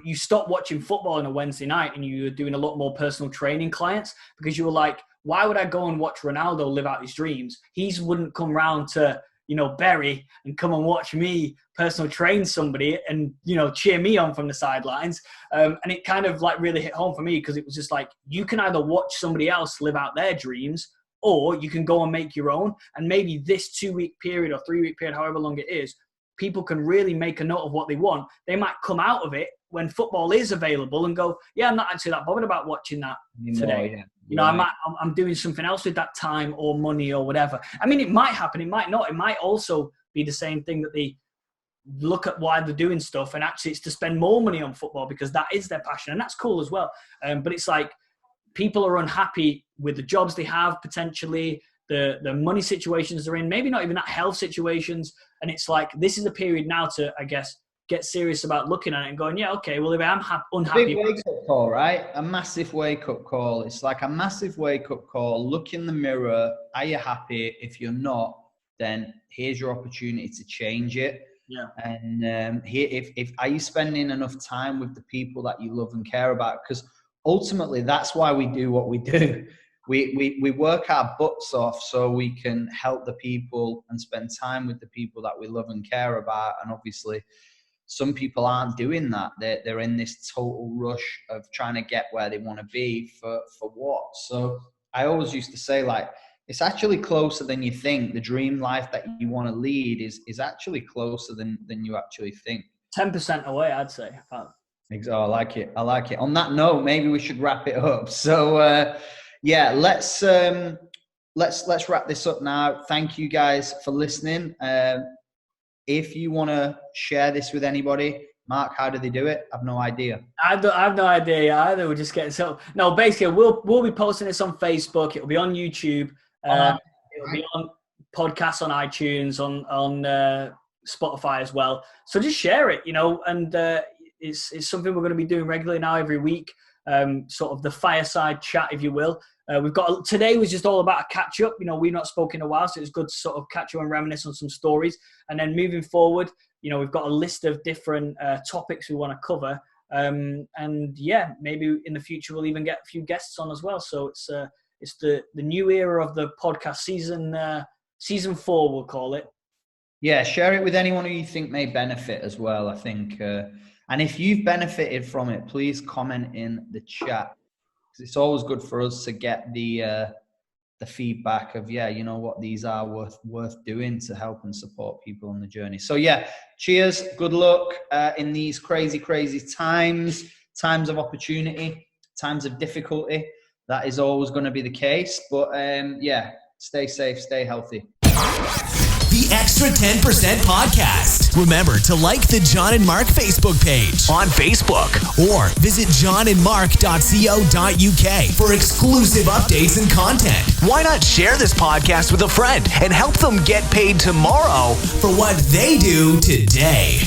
you stopped watching football on a Wednesday night and you were doing a lot more personal training clients because you were like, why would I go and watch Ronaldo live out his dreams? He wouldn't come round to, Bury and come and watch me personal train somebody and, cheer me on from the sidelines. And it kind of like really hit home for me because it was just like, you can either watch somebody else live out their dreams or you can go and make your own. And maybe this 2-week period or 3-week period, however long it is, people can really make a note of what they want. They might come out of it when football is available and go, yeah, I'm not actually that bothered about watching that today. Yeah. I'm doing something else with that time or money or whatever. I mean, it might happen. It might not. It might also be the same thing that they look at why they're doing stuff and actually it's to spend more money on football because that is their passion and that's cool as well. But it's like people are unhappy with the jobs they have potentially, the money situations they're in, maybe not even that health situations. And it's like, this is a period now to, I guess, get serious about looking at it and going, yeah, okay, well, if I'm unhappy. Big wake-up call, right? A massive wake-up call. It's like a massive wake-up call. Look in the mirror. Are you happy? If you're not, then here's your opportunity to change it. Yeah. And if are you spending enough time with the people that you love and care about? Because ultimately, that's why we do what we do. We work our butts off so we can help the people and spend time with the people that we love and care about. And obviously, some people aren't doing that. They're in this total rush of trying to get where they want to be for what? So I always used to say, like, it's actually closer than you think. The dream life that you want to lead is actually closer than you actually think. 10% away, I'd say. Oh, I like it. On that note, maybe we should wrap it up. So yeah, let's wrap this up now. Thank you guys for listening. If you want to share this with anybody, Mark, how do they do it? I've no idea. I have no idea either. We're just getting basically we'll be posting this on Facebook. It'll be on YouTube. It'll be on podcasts on iTunes, on Spotify as well. So just share it, and it's something we're going to be doing regularly now every week. Sort of the fireside chat, if you will. Today was just all about a catch up. We've not spoken in a while, so it's good to sort of catch up and reminisce on some stories. And then moving forward, we've got a list of different topics we want to cover. And yeah, maybe in the future we'll even get a few guests on as well. So it's the new era of the podcast season 4, we'll call it. Yeah, share it with anyone who you think may benefit as well, I think. And if you've benefited from it, please comment in the chat. It's always good for us to get the feedback of, yeah, you know what, these are worth doing to help and support people on the journey. So yeah, cheers, good luck in these crazy times of opportunity, times of difficulty. That is always going to be the case. But yeah, stay safe, stay healthy. The Extra 10% Podcast. Remember to like the John and Mark Facebook page on Facebook or visit johnandmark.co.uk for exclusive updates and content. Why not share this podcast with a friend and help them get paid tomorrow for what they do today?